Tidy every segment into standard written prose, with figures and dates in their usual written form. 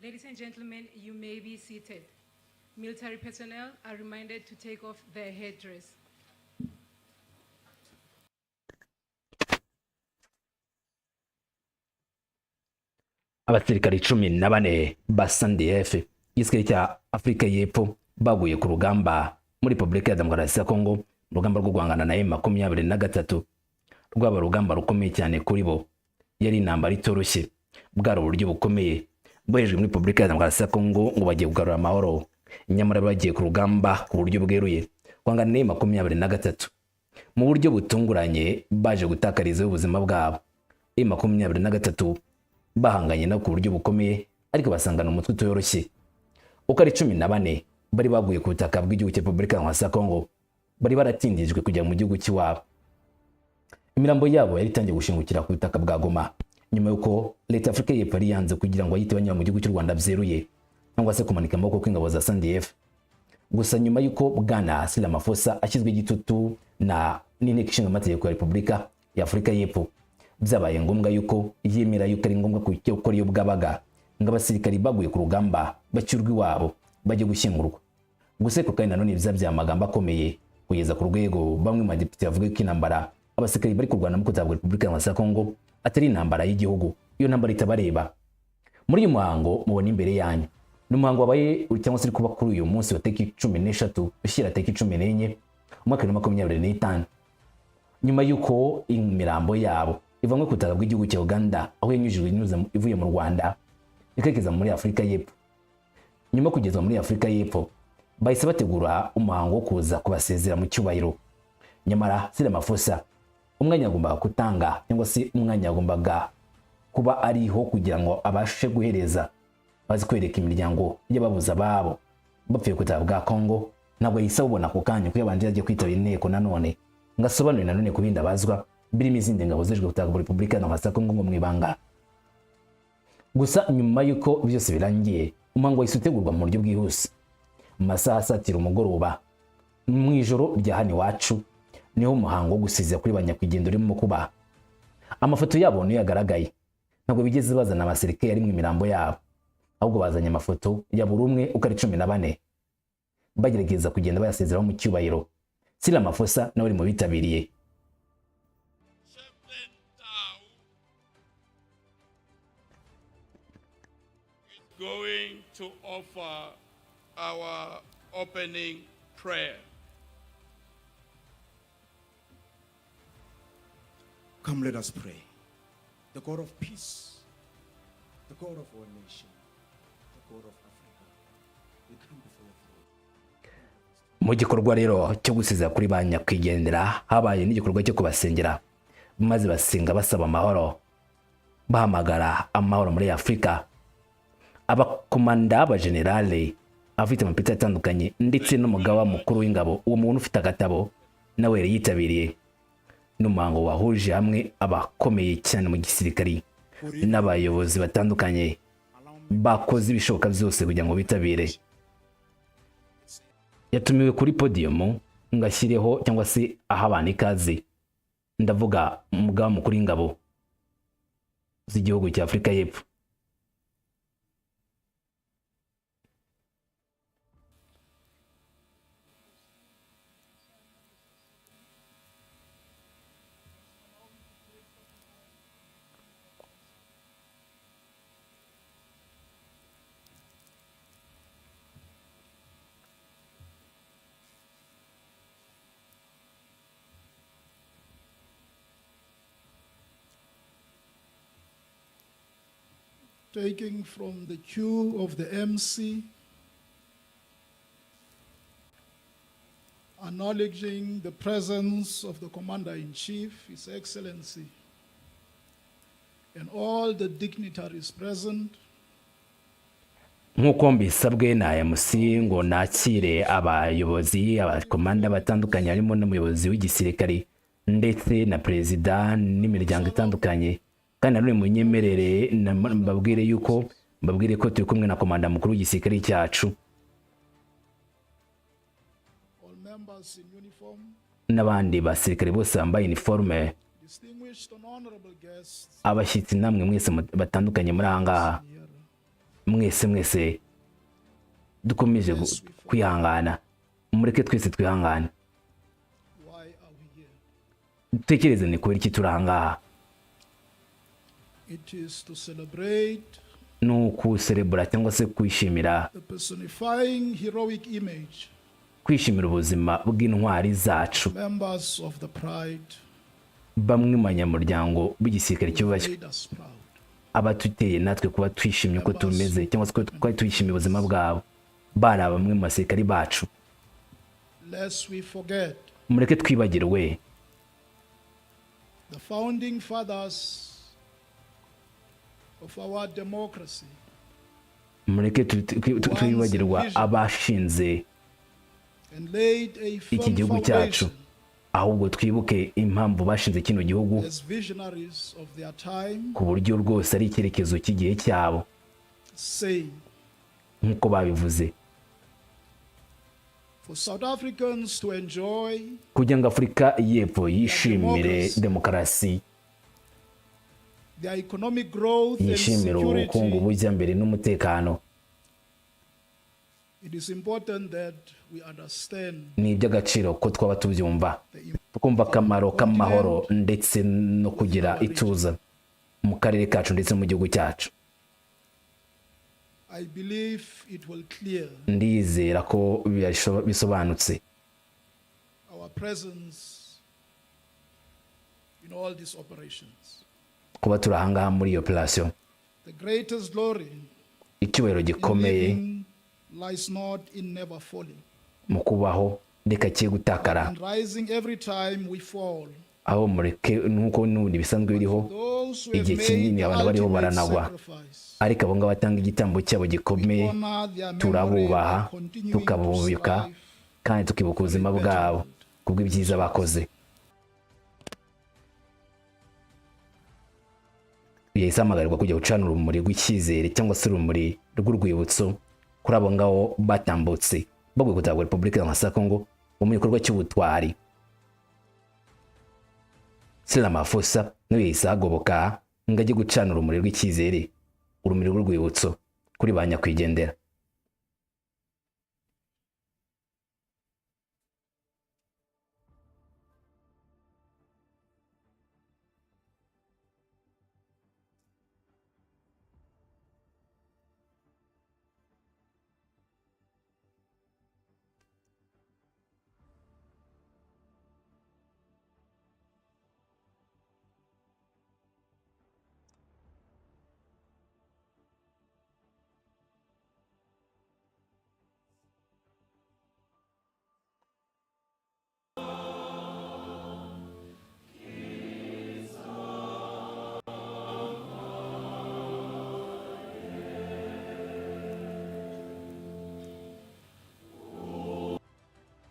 Ladies and gentlemen, you may be seated. Military personnel are reminded to take off their headdress. Abasirikari 14 ba SANDF igisirikare cya Afrika y'Epfo baguye ku rugamba muri Republika ya Demokarasi ya Kongo, urugamba rwo guhangana na M23. Rwaba rugamba rukomeye cyane kuri bo, yari intambara itoroshye, bwari uburyo bukomeye bwejejwe muri Republika ya Demokarasi ya Kongo ngo bagiye kugarura amahoro. Nyamara bagiye ku rugamba ku buryo bweruye guhangana na M23 mu buryo butunguranye, baje gutakariza ubuzima bwabo. M23 bahanganye no ku buryo bukomeye, ariko basangana umutwe utoroshye. Uko ari 14 bari baguye ku butaka bw'igihugu cya Republika ya Kongo, bari baratindijwe kujya mu gihugu cy'iwabo. Imirambo yabo yari itangiye gushingukira ku butaka bwa Goma nyuma yuko leta Afrika y'Epfo yari yanze kugira ngo ayite banyura mu gihugu cy'u Rwanda byeruye cyangwa se kumanika amaboko kw'ingabo za SANDF. Gusa nyuma yuko bwana Cyril Ramaphosa ashyizwe igitutu na n'inteko ishinga amategeko ya Republika ya Afrika y'Epfo, byabaye ngombwa yuko yemera yuko ari ngombwa gukora iyo bwabaga ngo abasirikari baguye ku rugamba bacyurwa iwabo bajye gushyingurwa. Gusa ko kandi nanone byamagambo akomeye kugeza ku rwego bamwe mu badepite bavuga ko intambara abasirikari bari kurwana mu kutabwa Republika ya Kongo atari intambara y'igihugu, iyo ntambara itabareba. Muri uyu muhango mubona imbere yanyu ni umuhango wabaye cyangwa se kuba kuri uyu munsi wa tariki 13 ushyira tariki 14 umwaka wa 2025, nyuma yuko imirambo yabo ivanywe ku butaka bw'igihugu cya Uganda, aho yanyujijwe ivuye mu Rwanda ikageza muri Afrika y'Epfo. Nyuma kugezwa muri Afrika y'Epfo, bahise bategura umuhango wo kuza kubasezera mu cyubahiro. Nyamara Cyril Ramaphosa umwanya agombaga kutanga cyangwa se umwanya agombaga kuba ariho kugira ngo abashe guhereza bazi kwereka imiryango y'ababuza babo bapfuye ku butaka bwa Kongo, ntabwo yisa ubona ku kanya ko yabanje yagiye kwitabira inteko nanone ngasobanurira nanone ku bindi abazwa birimo izindi ngabo zije gutaka muri Republika ya Demokarasi ya Kongo ngo mwibanga. Gusa nyuma yuko byose birangiye, umuhango wahise utegurwa mu buryo bwihuse. Mu masaha asatira umugoroba mu ijoro rya hano iwacu niho umuhango wo gusezera kuri banyakwigendera urimo kuba. Amafoto yabo niyo yagaragaye, ntabwo bigeze bazana abasirikare ari mu mirambo yabo, ahubwo bazanye amafoto ya buri umwe uko ari 14 bagerageza kugenda bayasezeraho mu cyubahiro. Cyril Ramaphosa nawe ari mu bitabiriye. Going to offer our opening prayer. Come, let us pray. The God of peace, the God of our nation, the God of Africa, we come before your throne. Mu gikorwa rero cyo gusezera kuri banyakwigendera habaye n'igikorwa cyo kubasengera, maze basenga basaba amahoro, bahamagara amahoro muri Afrika. Abakomanda abagenerale afite amapeti atandukanye ndetse n'umugaba mukuru w'ingabo, uwo muntu ufite agatabo nawe yari yitabiriye. N'umuhango wahuje hamwe abakomeye cyane mu gisirikari n'abayobozi batandukanye bakoze ibishoboka byose kugira ngo bitabire. Yatumiwe kuri podium ngashyireho cyangwa se aho abantu ikaze, ndavuga umugaba mukuru w'ingabo z'igihugu cya Afrika y'Epfo. Taking from the queue of the MC, acknowledging the presence of the Commander-in-Chief, His Excellency, and all the dignitaries present. Nk'uko mbisabwe na MC ngo nakire abayobozi abakomanda batandukanye, harimo n'umuyobozi w'igisirikari ndetse na perezida n'imiryango itandukanye. Kandi nanone munyemerere mbabwire ko turi kumwe na komanda mukuru w'igisirikare cyacu n'abandi basirikare bose bambaye uniforme, abashyitsi namwe mwese batandukanye muri aha ngaha. mwese dukomeje kwihangana, mureke twese twihangane. Why are we here? Dutekereze ni kubera iki turahangaha. It is to celebrate Ni ukuserebura cyangwa se kwishimira, the personifying heroic image, kwishimira ubuzima bw'intwari zacu, members of the pride, bamwe mu banyamuryango b'igisirikare cyubashywe, made us proud. abatuteye natwe kuba twishimye uko tumeze cyangwa se kuba twishimiye ubuzima bwabo, bari bamwe mu basirikari bacu. Lest we forget Mureke twibagirwe the founding fathers of our democracy, mureke twibagirwa abashinze and laid a iki firm gihugu cyacu, foundation ahubwo twibuke impamvu bashinze kino gihugu, as visionaries of their time, ku buryo rwose ari icyerekezo cy'igihe cyabo, saying, nk'uko babivuze, for South Africans to enjoy kugira ngo Afurika y'Epfo yishimire demokarasi, their economic growth and yishimire ubukungu security, bujya mbere n'umutekano. it is important that we understand Ni iby'agaciro ko twaba tubyumva, the tukumva akamaro k'amahoro ndetse no kugira ituza mu karere kacu ndetse no mu gihugu cyacu. I believe it will clear Ndizera ko bisobanutse our presence in all these operations. kuba turi ahangaha muri iyo operation. The greatest glory Icyubahiro in gikomeye living lies not in never falling mu kubaho reka kiye gutakara, and rising every time we fall. aho mureke nuko n'ubundi bisanzwe biriho Those who have igihe made kinini the abantu bariho ultimate baranagwa, sacrifice, ariko abo ngabo batanga igitambo cyabo gikomeye honor their memory turabubaha, by continuing tukabubika to strive kandi tukibuka ubuzima bwabo kubw'ibyiza bakoze. Yahise amagarirwa kujya gucana urumuri rw'icyizere cyangwa se urumuri rw'urwibutso kuri abo ngabo batambutse baguye gutabwa Repubulika ya Kongo mu gikorwa cy'ubutwari. Sila Mafosa nawe yahise agoboka ngo ajye gucana urumuri rw'icyizere, urumuri rw'urwibutso kuri ba nyakwigendera.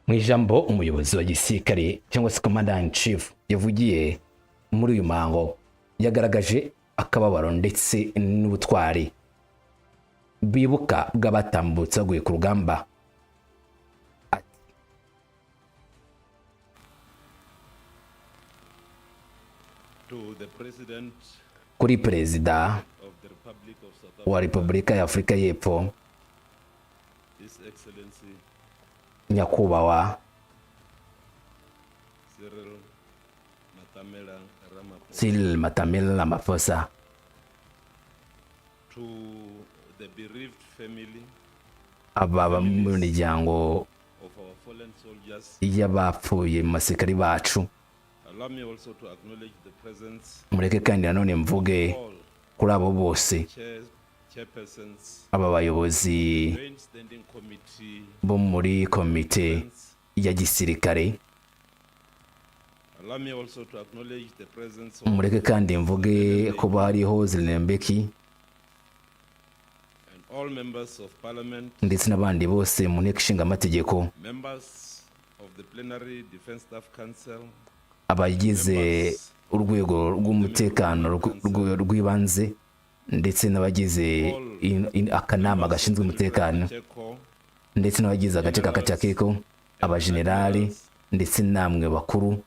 Mu ijambo umuyobozi wa gisirikare cyangwa se commander in chief yavugiye muri uyu muhango, yagaragaje akababaro ndetse n'ubutwari bibuka bw'abatambutse baguye ku rugamba. Kuri perezida wa Repubulika ya Afurika y'Epfo nyakubahwa Cyril Matamela Ramaphosa, aba mu miryango y'abapfuye mu basirikari bacu, mureke kandi nanone mvuge kuri abo bose, aba bayobozi bo muri komite ya gisirikare. Mureke kandi mvuge kuba hariho Zilembeki ndetse n'abandi bose mu nteko ishinga amategeko, abagize urwego rw'umutekano rw'ibanze ndetse n'abagize akanama gashinzwe umutekano ndetse n'abagize agace ka Kacakeko, abajenerali ndetse namwe bakuru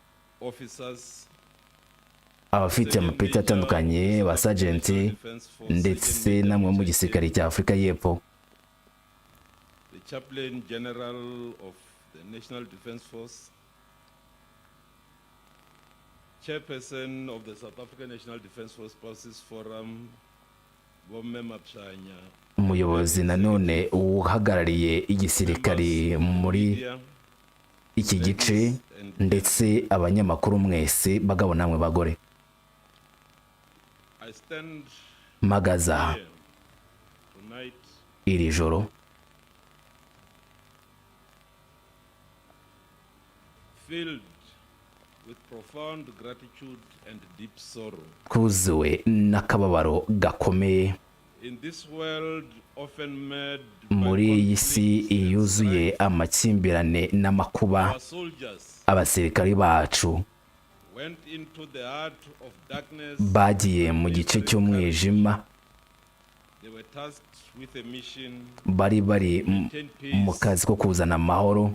abafite amapeti atandukanye ba sergeant ndetse namwe mu gisirikare cya Afurika y'Epfo, the Chaplain General of the National Defense Force, Chairperson of the South African National Defense Force Spouses Forum, Bomme Mapshanya, umuyobozi nanone uhagarariye igisirikare muri iki gice, ndetse abanyamakuru mwese bagabo namwe bagore. I stand Magaza here tonight iri joro filled with profound gratitude and deep sorrow. kuzuwe n'akababaro gakomeye In this world often made muri iyi si yuzuye amakimbirane n'amakuba, our soldiers abasirikari bacu went into the heart of darkness. bagiye mu gice cy'umwijima, They were tasked with a mission bari mu kazi ko kuzana amahoro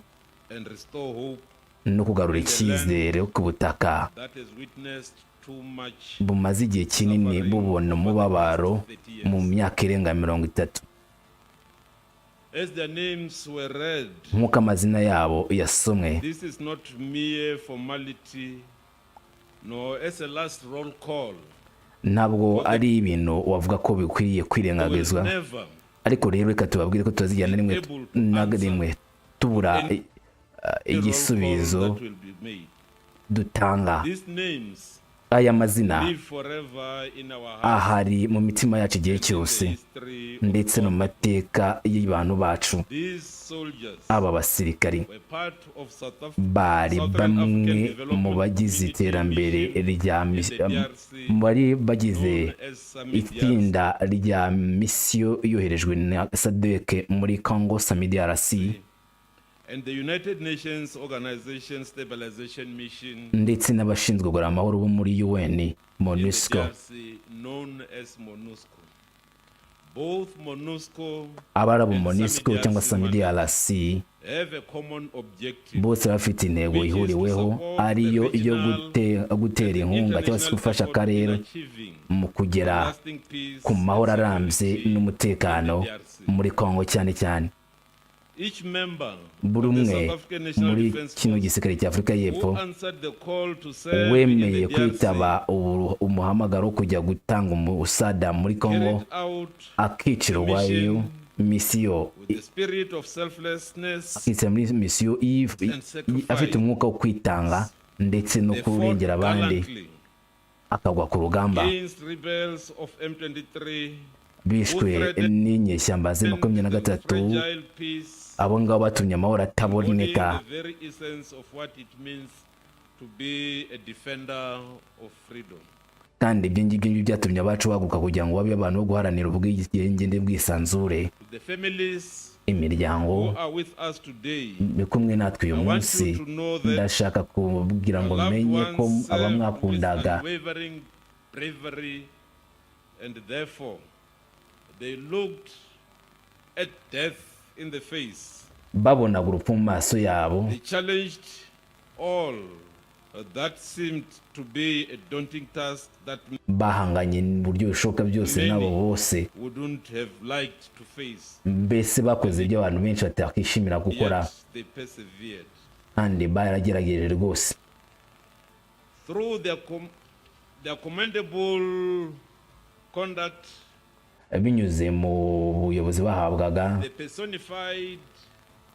and restore hope no kugarura icyizere ku butaka that has witnessed too much. bumaze igihe kinini bubona umubabaro mu myaka irenga 30. As their names were read, nk'uko amazina yabo yasomwe, this is not mere formality, nor as a last roll call. ntabwo ari ibintu wavuga ko bikwiriye There will kwirengagizwa, never ariko rero reka tubabwire ko tutazigera na rimwe tubura be a roll call igisubizo that will be made. dutanga. These names Aya mazina live forever in our hearts, ahari mu mitima yacu igihe in the cyose, history of ndetse no mu mateka y'abantu bacu. these soldiers. Aba basirikari Were part of bari Southern African bamwe Development mu bagize Community iterambere mission rya in the DRC, bari bagize known as SAMI DRC. itsinda rya misiyo yoherejwe na SADC muri Congo, SAMI DRC, And the United Nations Organization Stabilization Mission ndetse n'abashinzwe kugarura amahoro bo muri UN, in the MONUSCO. DRC, known as MONUSCO. Both MONUSCO Abarabu and MONUSCO cyangwa SAMI SAMI DRC have a common objective, bose bafite intego ihuriweho, ariyo iyo gutera inkunga cyangwa se gufasha akarere mu kugera lasting peace ku mahoro and arambye security n'umutekano in the DRC. muri Congo cyane cyane. Each member Buri of the umwe South African National muri Defense kino Force gisirikare cya Afurika y'Epfo who answered the call to serve in wemeye the kwitaba DRC umuhamagaro wo kujya gutanga umusada muri Congo, carried out akicirwayo misiyo, with the spirit of selflessness. akitsa muri misiyo afite umwuka wo kwitanga ndetse no They fought kurengera abandi, gallantly akagwa ku rugamba. against rebels of M23 Bishwe n'inyeshyamba za and the M23, fragile peace, abo ngabo batumye amahoro embodying ataboneka, the very essence of what it means to be a defender of freedom. kandi ibyo ngibyo byatumye abacu baguka kugira ngo babe abantu bo guharanira ubwigenge n'ubwisanzure. To the families Imiryango who are with us today, ni kumwe natwe uyu I want munsi, you to know that ndashaka kubwira ngo your loved menye ko ones aba served with mwakundaga unwavering bravery, and therefore they looked at death in the face. babonaga urupfu mu maso yabo, They challenged all that seemed to be a daunting task that bahanganye mu buryo bushoboka byose nabo bose, wouldn't have liked to face. mbese bakoze ibyo abantu benshi batakishimira gukora, Yet they persevered. kandi baragerageje rwose. Through their commendable conduct, Binyuze mu buyobozi bahabwaga, they personified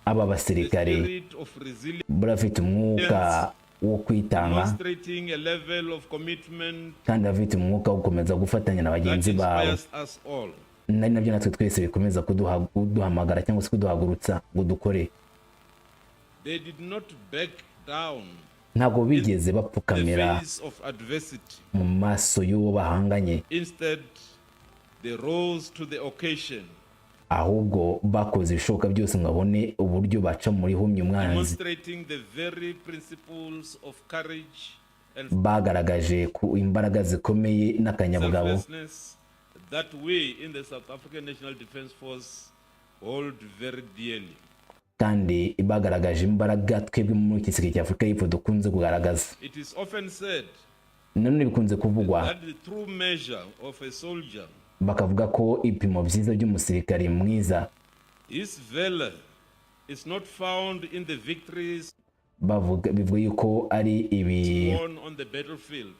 aba the basirikare spirit of resilience, barafite umwuka wo kwitanga, demonstrating a level of commitment kandi bafite umwuka wo gukomeza gufatanya na that bagenzi babo. inspires us all. Nari nabyo natwe twese bikomeza kuduhamagara cyangwa se kuduhagurutsa ngo dukore. They did not back down Ntabwo bigeze in the bapfukamira face of adversity. mu maso y'uwo bahanganye, Instead, they rose to the occasion, ahubwo bakoze ibishoboka byose ngo babone uburyo baca muri humye umwanzi. demonstrating the very principles of courage and Bagaragaje ku imbaraga zikomeye n'akanyabugabo selflessness that we in the South African National Defense Force hold very dearly. kandi bagaragaje imbaraga twebwe muri iki gisirikare cya Afurika y'Epfo dukunze kugaragaza. It is often said none bikunze kuvugwa that the true measure of a soldier, bakavuga ko ibipimo byiza by'umusirikare mwiza his valor is not found in the victories bivuga yuko ari ibi won on the battlefield,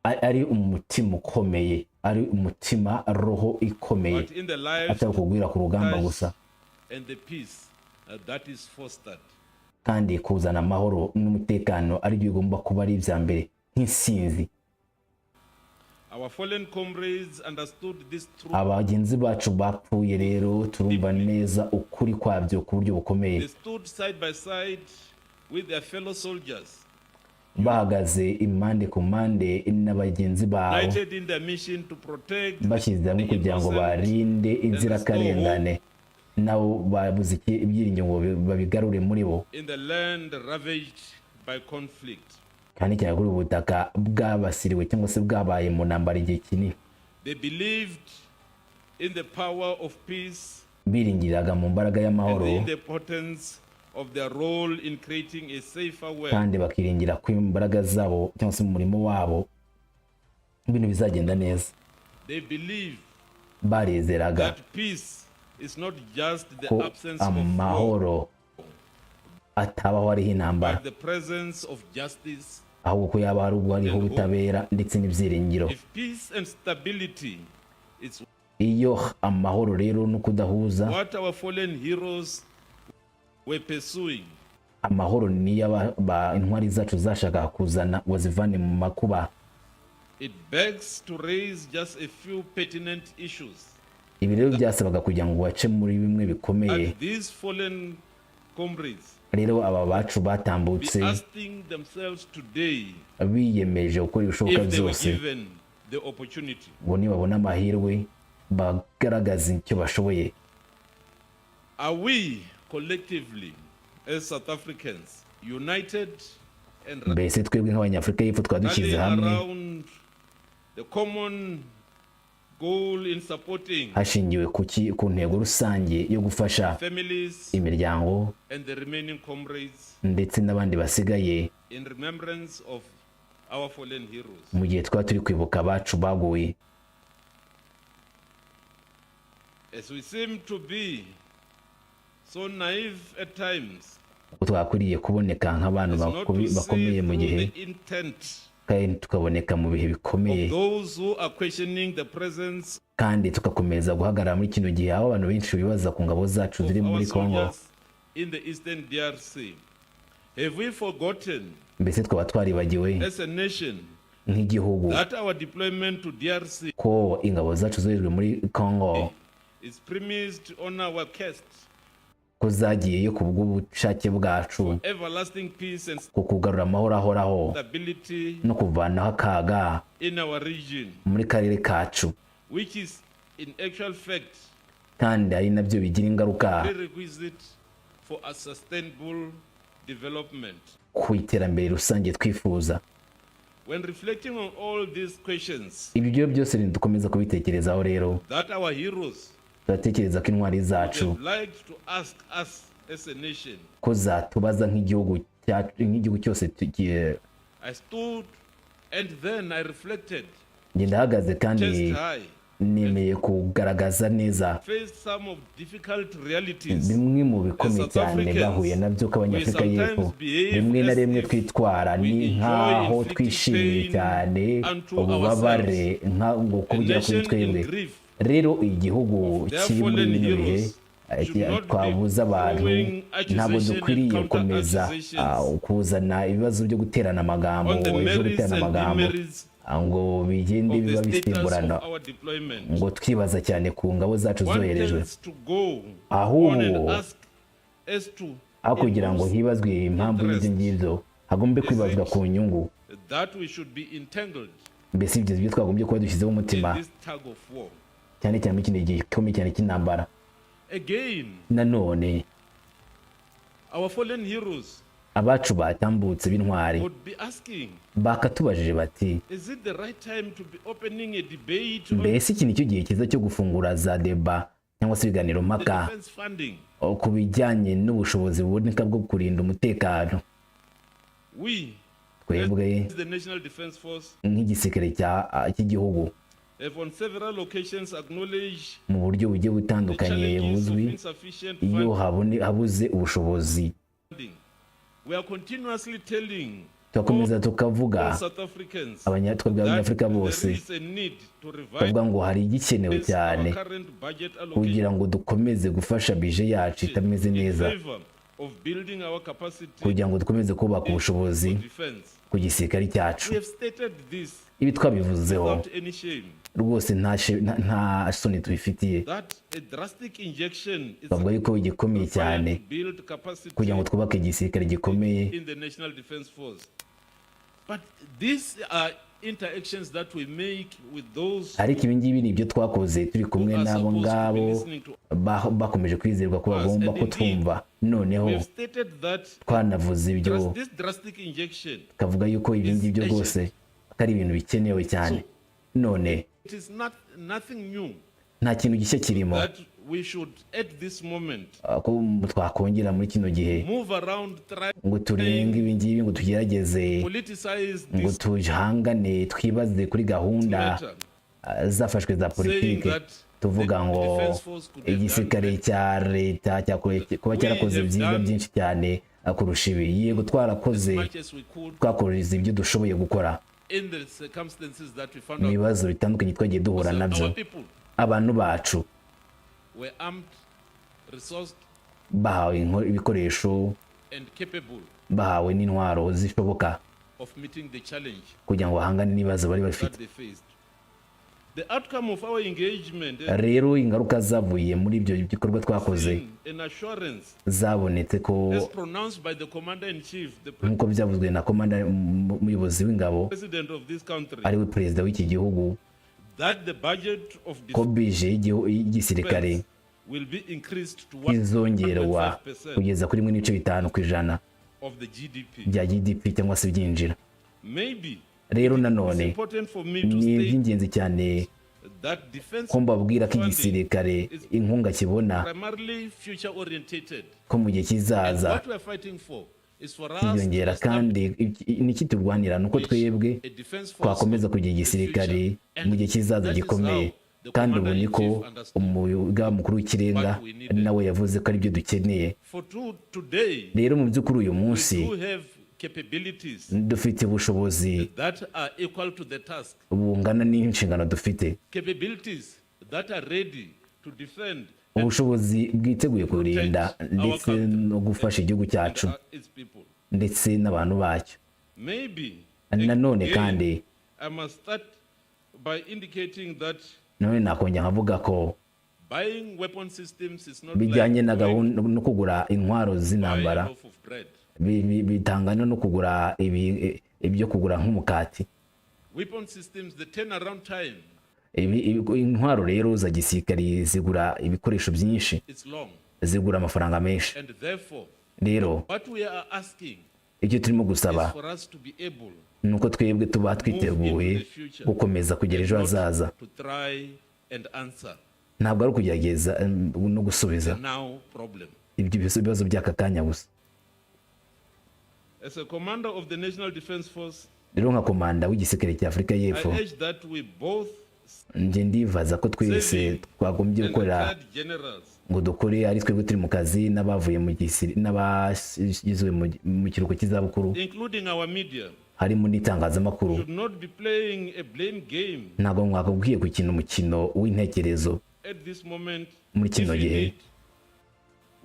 ari umutima ukomeye, ari umutima roho ikomeye, but in the lives atari kugwira ku rugamba gusa, and the peace that is fostered. kandi kuzana amahoro n'umutekano ari byo bigomba kuba ari ibya mbere nk'insinzi. Our fallen comrades understood this truth. Abagenzi bacu bapfuye rero turumva neza ukuri kwabyo ku buryo bukomeye. They stood side by side with their fellow soldiers, bahagaze impande ku mpande n'abagenzi babo, united in their mission to protect bashyize hamwe kugira ngo barinde inzirakarengane nabo babuze ibyiringiro ngo babigarure muri bo, in the land ravaged by conflict. kandi cyane kuri ubutaka bwabasiriwe cyangwa se bwabaye mu ntambara igihe kinini. They believed in the power of peace biringiraga mu mbaraga y'amahoro, and in the importance of their role in creating a safer world. kandi bakiringira ko imbaraga zabo cyangwa se mu murimo wabo ibintu bizagenda neza. They believed Barizeraga that peace is not just the ko absence of war, amahoro atabaho hariho intambara, but the presence of justice. ahubwo ko yaba hari ubwo hariho ubutabera ndetse n'ibyiringiro. If peace and stability is Iyo amahoro rero no kudahuza, what our fallen heroes were pursuing, amahoro niyo intwari zacu zashaka kuzana ngo zivane mu makuba, it begs to raise just a few pertinent issues. ibi rero byasabaga kugira ngo bace muri bimwe bikomeye. And these fallen comrades Rero aba bacu be batambutse asking themselves today biyemeje gukora ibishoboka if they were byose given the opportunity. ngo nibabona amahirwe bagaragaza icyo bashoboye. Are we collectively as South Africans united and Mbese twebwe nk'abanyafurika y'Epfo twadushyize rallying hamwe around the common goal in supporting hashingiwe ku ntego rusange yo gufasha families imiryango and the remaining comrades ndetse n'abandi basigaye in remembrance of our fallen heroes? mu gihe twaba turi kwibuka abacu baguye? As we seem to be so naive at times, twakwiriye kuboneka nk'abantu it's not to bakomeye see mu through gihe, the intent kandi tukaboneka mu bihe bikomeye, of those who are questioning the presence kandi tugakomeza guhagarara muri kino gihe aho abantu benshi bibaza ku ngabo zacu of ziri our muri Congo. soldiers in the eastern DRC. Have we forgotten Mbese twaba twaribagiwe as a nation nk'igihugu that our deployment to DRC ko ingabo zacu zoherejwe muri Congo is premised on our quest ko zagiyeyo ku bw'ubushake bwacu everlasting peace and ku kugarura amahoro ahoraho stability no kuvanaho akaga in our region, muri karere kacu, which is in actual fact kandi ari nabyo bigira ingaruka prerequisite for a sustainable development. ku iterambere rusange twifuza. When reflecting on all these questions Ibyo byose dukomeza kubitekerezaho rero, that our heroes turatekereza ko intwari zacu would have liked to ask us as a nation, ko zatubaza nk'igihugu cyose I stood and then I reflected, njye ndahagaze kandi chest high, nemeye kugaragaza neza faced some of difficult realities. bimwe mu bikomeye cyane bahuye nabyo ko abanyafurika y'Epfo rimwe na rimwe twitwara ni nk'aho twishimiye cyane ububabare ngo kubugera kuri twebwe. Rero igihugu kiri muri bino bihe twabuza abantu, ntabwo dukwiriye gukomeza kuzana ibibazo byo guterana amagambo, ejo guterana amagambo ngo bigende biba bisimburana, ngo twibaza cyane ku ngabo zacu zoherejwe, ahubwo aho kugira ngo hibazwe impamvu y'ibyo ngibyo hagombe kwibazwa ku nyungu. Mbese ibyo byo twagombye kuba dushyizeho umutima cyane cyane muri kino gihe gikomeye cyane cy'intambara. Nanone abacu batambutse b'intwari bakatubajije bati, mbese iki nicyo gihe cyiza cyo gufungura za deba cyangwa se ibiganiro mpaka ku bijyanye n'ubushobozi buboneka bwo kurinda umutekano? twebwe the National Defense Force nk'igisirikare cy'igihugu have on several occasions acknowledged mu buryo bugiye the butandukanye challenges of buzwi insufficient iyo funding. habuze ubushobozi We are continuously telling tugakomeza tukavuga all South Africans twebwe abanyafurika that bose there is a need to revise tukavuga ngo hari igikenewe cyane our current budget kugira allocation ngo dukomeze gufasha bije yacu itameze in neza, favor of building our capacity kugira ngo dukomeze kubaka ubushobozi for defense. ku gisirikare cyacu. We have stated this Ibi twabivuzeho without any shame. rwose nta soni tubifitiye, That a drastic injection is bavuga yuko gikomeye cyane required to build capacity kugira ngo twubake igisirikare gikomeye. in the National Defense Force. But these are interactions that we make with those Ariko ibi ngibi ni ibyo twakoze turi kumwe who are n'abo supposed to be ngabo listening to. bakomeje kwizerwa ko bagomba And ko indeed, twumva. Noneho We have stated that twanavuze ibyo this drastic injection, kavuga yuko ibi ngibi byo rwose ari ibintu bikenewe cyane. None it is nothing new nta kintu gishya kirimo that we should at this moment ko twakongera muri kino gihe move around, try ngo turenge ibi ngibi, ngo tugerageze, politicize ngo this tuhangane, twibaze kuri gahunda matter, zafashwe za saying politiki, that tuvuga the ngo defense force could have igisirikare done cya leta kuba cyarakoze have byiza done byinshi cyane kurusha ibi. Yego twarakoze, much as we could twakoze ibyo dushoboye gukora in the circumstances that we found mu out. bibazo bitandukanye twagiye duhura So nabyo. our people Abantu bacu were armed, resourced, bahawe ibikoresho, and capable bahawe n'intwaro zishoboka of meeting the challenge kugira ngo bahangane n'ibibazo bari bafite. that they faced. The outcome of our engagement Rero ingaruka zavuye muri ibyo bikorwa twakoze an assurance zabonetse ko as pronounced by the commander-in-chief, the nk'uko byavuzwe na komanda umuyobozi w'ingabo president of this country, ariwe perezida w'iki gihugu, that the budget of ko defense bije y'igisirikare will be increased to izongerwa 1.5% kugeza kuri 1.5% of the GDP. bya GDP cyangwa se byinjira. Maybe Rero it's nanone important for me to ni state iby'ingenzi cyane that defense ko mbabwira ko funding igisirikare inkunga kibona primarily future orientated. ko mu gihe And kizaza what we are fighting for is for us kiyongera, to establish kandi n'iki turwanira nuko twebwe a defense force twakomeza kugira of the igisirikare future. mu gihe kizaza And that is gikomeye. how the Kandi ubu niko commander-in-chief understood umugaba mukuru w'ikirenga what we needed. nawe yavuze ko aribyo dukeneye. For today, Rero mu by'ukuri uyu we munsi do have capabilities dufite ubushobozi that are equal to the task, bungana n'inshingano dufite, capabilities that are ready to defend and ubushobozi bwiteguye kurinda ndetse no gufasha igihugu cyacu its people. ndetse n'abantu bacyo. Maybe Nanone again, kandi I must start by indicating that none nakongera nkavuga ko buying weapon systems is not bijyanye like na gahunda no kugura intwaro buying a z'intambara loaf of bread. bitangana no kugura ibyo kugura nk'umukati. Weapon systems, the turnaround time, Intwaro rero za gisirikari zigura ibikoresho byinshi, it's long. zigura amafaranga menshi. And therefore, Rero what we are asking icyo turimo is gusaba for us to be able ni uko twebwe tuba move into twiteguye the future gukomeza kugera ejo and not hazaza. to try and answer Ntabwo ari ukugerageza no gusubiza the now problem. ibyo bibazo by'aka kanya gusa. As a commander of the National Defense Force, Rero nka komanda w'igisirikare cya Afurika I y'Epfo, urge that we both njye ndibaza ko twese twagombye and gukora retired generals ngo dukore ari twebwe turi mu kazi n'abavuye mu n'abagizwe mu kiruhuko cy'izabukuru, including our media, harimo n'itangazamakuru. should not be playing a blame game Ntabwo mwakabwiye gukina umukino w'intekerezo at this moment. muri If kino gihe, indeed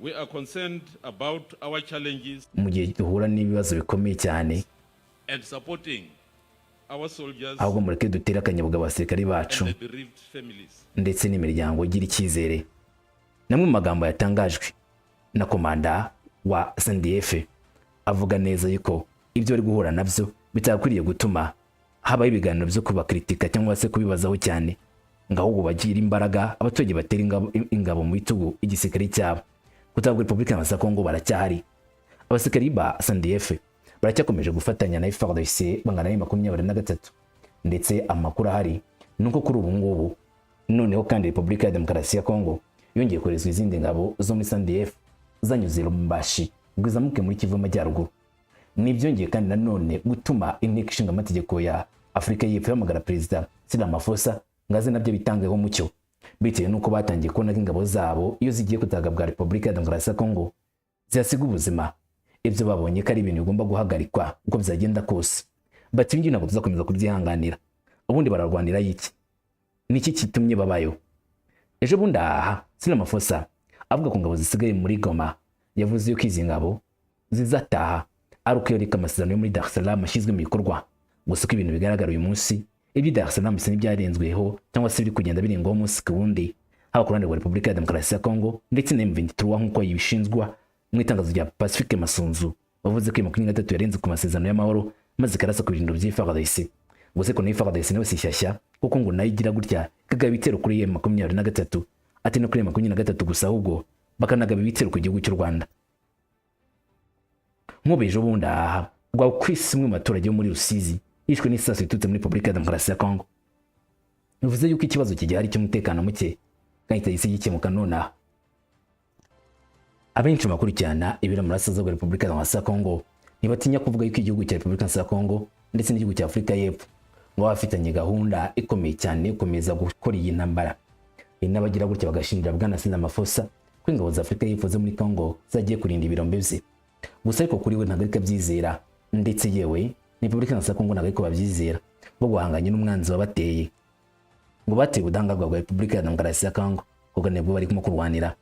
we are concerned about our challenges mu gihe duhura n'ibibazo bikomeye cyane, and supporting our soldiers ahubwo mureke dutere akanyabugabo abasirikari bacu and the bereaved families. ndetse n'imiryango igira icyizere. Namwe mu magambo yatangajwe na komanda wa SNDF avuga neza yuko ibyo bari guhura nabyo bitakwiriye gutuma habaho ibiganiro byo kubakritika cyangwa se kubibazaho cyane, ngo ahubwo bagira imbaraga abaturage batera ingabo mu bitugu igisirikare cyabo. Kutabwa Repubulika ya Kongo baracyahari, abasirikari ba SNDF baracyakomeje gufatanya na FARDC bangana na 23, ndetse amakuru ahari nuko kuri ubu ngubu noneho kandi Repubulika ya Demokarasi ya Kongo yongeye koherezwa izindi ngabo zo muri SNDF zanyuze Lubumbashi bwizamuke muri Kivu Amajyaruguru. nibyongeye kandi nanone gutuma inteko ishinga amategeko ya Afurika y'Epfo yamagara Perezida Cyril Ramaphosa ngaze nabyo bitangeho mucyo bitewe nuko batangiye kubona ingabo zabo iyo zigiye kutagabwa Repubulika ya Demokarasi ya Kongo zihasiga ubuzima. Ibyo babonye ko ari ibintu bigomba guhagarikwa uko bizagenda kose. Bati ibyo ntabwo tuzakomeza kubyihanganira. Ubundi bararwanira iki? Niki kitumye babayo? Ejo bundi aha Cyril Ramaphosa avuga ko ngabo zisigaye muri Goma yavuze yuko izi ngabo zizataha ari uko yoreka amasezerano yo muri Dar es Salaam ashyizwe mu bikorwa. Gusa ko ibintu bigaragara uyu munsi ibyo Dar es Salaam bisa n'ibyarenzweho cyangwa se biri kugenda birengwaho umunsi ku wundi, haba ku ruhande rwa Repubulika ya Demokarasi ya Kongo ndetse na M23 nk'uko yibishinzwa mu itangazo rya Pacifique Masunzu bavuze ko M23 yarenze ku masezerano y'amahoro maze karasa ku birindiro by'FARDC. Gusa ko n'FARDC nawe si shyashya kuko ngo nayo igira gutya kagaba ibitero kuri M23 ati no kuri M23 gusa ahubwo bakanagaba ibitero ku gihugu cy'u Rwanda. Nk'ubejo bundi aha rwa Chris umwe mu baturage bo muri Rusizi yishwe n'isasu itutse muri Repubulika ya Demokarasi ya Kongo. Bivuze yuko ikibazo kigihari cy'umutekano muke kandi kitahise gikemuka nonaha. Abenshi bakurikirana ibira mu Burasirazuba bwa Repubulika ya Demokarasi ya Kongo ntibatinya kuvuga yuko igihugu cya Repubulika ya Kongo ndetse n'igihugu cya Afurika y'Epfo ngo bafitanye gahunda ikomeye cyane gukomeza gukora iyi ntambara. N'abagira gutya bagashinjira Bwana Cyril Ramaphosa ko ingabo za Afurika y'Epfo zo muri Kongo zagiye kurinda ibirombe bye. Gusa ariko kuri we ntabwo ariko abyizera ndetse yewe Repubulika ya Kongo ntabwo ariko babyizera bo guhanganye n'umwanzi wabateye. Ngo bateye ubudahangarwa bwa Repubulika ya Demokarasi ya Kongo kuko nibwo bari kurwanira.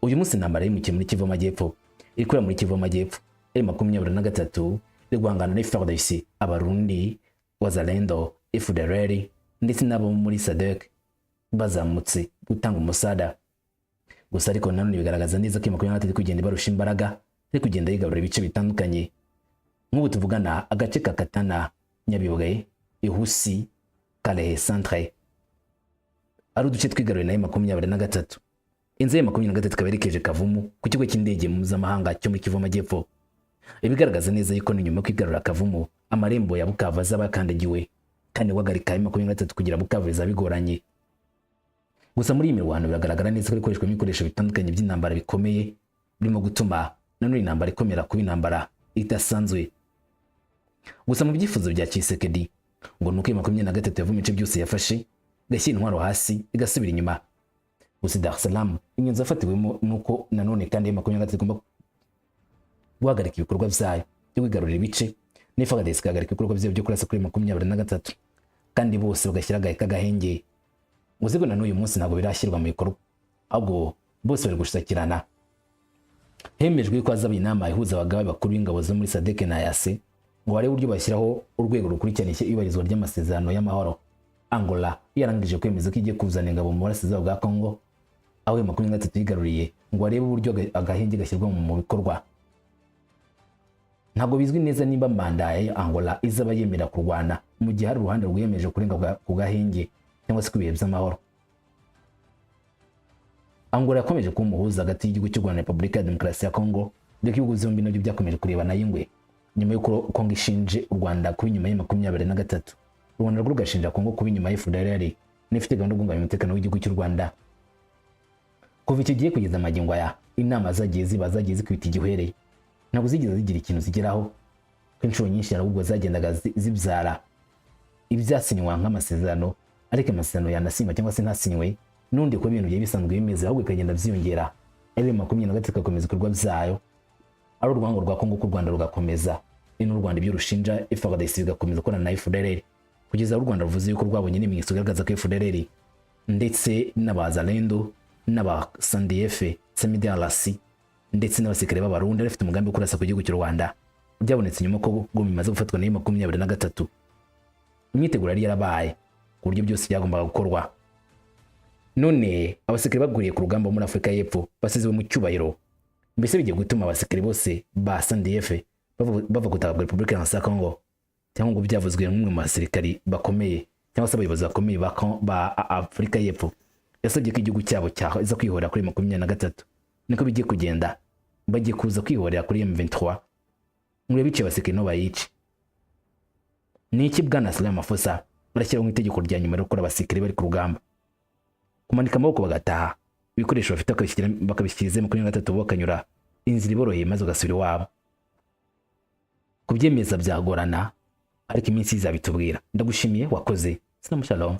Uyu munsi intambara y'umukiye muri Kivu Amajyepfo ikorera muri Kivu Amajyepfo M23 iri guhangana na FARDC, Abarundi, Wazalendo, FDLR ndetse n'abo muri SADC bazamutse gutanga umusada. Gusa ariko nanone bigaragaza neza ko M23 iri kugenda barusha imbaraga, iri kugenda yigarura ibice bitandukanye. Nk'ubu tuvugana agace ka Katana, Nyabibwe, Ihusi, Kalehe Centre ari uduce twigaruriwe na M23. Inzu ya M23 kaberekeje Kavumu ku kigo cy'indege mpuzamahanga cyo muri Kivu Amajyepfo. Ibigaragaza neza yuko nyuma yo kwigarura Kavumu amarembo ya Bukavu azabakandagiwe kandi wagarika M23 kugira Bukavu bizabigoranye. Gusa muri iyi mirwano biragaragara neza ko ikoreshwa ibikoresho bitandukanye by'intambara bikomeye birimo gutuma nanone intambara ikomera kuba intambara itasanzwe. Gusa mu byifuzo bya Tshisekedi ngo nuko M23 yavuye imice byose yafashe gashyira intwaro hasi igasubira inyuma. Gusa Dar es Salaam inyenzi afatiwemo nuko nanone kandi M23 igomba guhagarika ibikorwa byayo byo kwigarurira ibice n'FARDC igahagarika ibikorwa byayo byo kurasa kuri M23 kandi bose bagashyira agahenge. Gusa ngo nanuyu munsi ntabwo birashyirwa mu bikorwa ahubwo bose bari gushakirana. Hemejwe ko hazaba inama ihuza abagaba bakuru b'ingabo zo muri SADC na EAC ngo barebe uburyo bashyiraho urwego rukurikirana ibarizwa ry'amasezerano y'amahoro. Angola yarangije kwemeza ko igiye kuzana ingabo mu Burasirazuba bwa Kongo aho M23 yigaruriye ngo barebe uburyo agahenge gashyirwa mu bikorwa. Ntabwo bizwi neza niba manda ya Angola izaba yemera kurwana mu gihe hari uruhande rwiyemeje kurenga ku gahenge cyangwa se kubihe by'amahoro. Angola yakomeje kuba umuhuza hagati y'igihugu cy'u Rwanda na Repubulika ya Demokarasi ya Kongo, dore ko ibihugu byombi nabyo byakomeje kurebana y'ingwe nyuma y'uko Kongo ishinje u Rwanda kuba inyuma ya M23. U Rwanda rwo rugashinja Kongo kuba inyuma ya FDLR n'ifite gahunda yo guhungabanya umutekano w'igihugu cy'u Rwanda. Kuva icyo gihe kugeza amagingo aya inama zagiye zikwita igihwere ntabwo zigeze zigira ikintu zigeraho. Inshuro nyinshi ahubwo zagendaga zibyara ibyasinywa nk'amasezerano, ariko amasezerano yanasinywa cyangwa se ntasinywe n'undi ko ibintu bye bisanzwe bimeze ahubwo ikagenda byiyongera. M23 igakomeza ibikorwa byayo ari urwango rwa Kongo ku Rwanda rugakomeza, n'u Rwanda ibyo rushinja FARDC bigakomeza gukorana na FDLR kugeza u Rwanda ruvuze yuko rwabonye n'ibimenyetso bigaragaza ko FDLR ndetse n'abazalendo n'abasandef CMDRC ndetse n'abasirikare b'Abarundi bafite umugambi wo kurasa ku gihugu cy'u Rwanda byabonetse nyuma ko bimaze gufatwa na M23. Imyiteguro yari yarabaye ku buryo byose byagombaga gukorwa. None abasirikare baguriye ku rugamba muri Afurika y'Epfo basizewe mu cyubahiro, mbese bigiye gutuma abasirikare bose ba SANDF bava gutaka Repubulika ya Kongo cyangwa ngo byavuzwe n'umwe mu basirikare bakomeye cyangwa se abayobozi bakomeye ba Afurika y'Epfo yasabye ko igihugu cyabo cyaza kwihorera kuri M23. Niko bigiye kugenda, bagiye kuza kwihorera kuri M23 muri bice abasirikare no bayice. Niki Bwana Cyril Ramaphosa barashyiraho itegeko rya nyuma ryo gukora abasirikare bari ku rugamba kumanika amaboko bagataha, ibikoresho bafite bakabishyikiriza M23 bakanyura inzira iboroheye maze ugasubira iwabo. kubyemeza byagorana ariko iminsi izabitubwira. Ndagushimiye wakoze. Shalom shalom.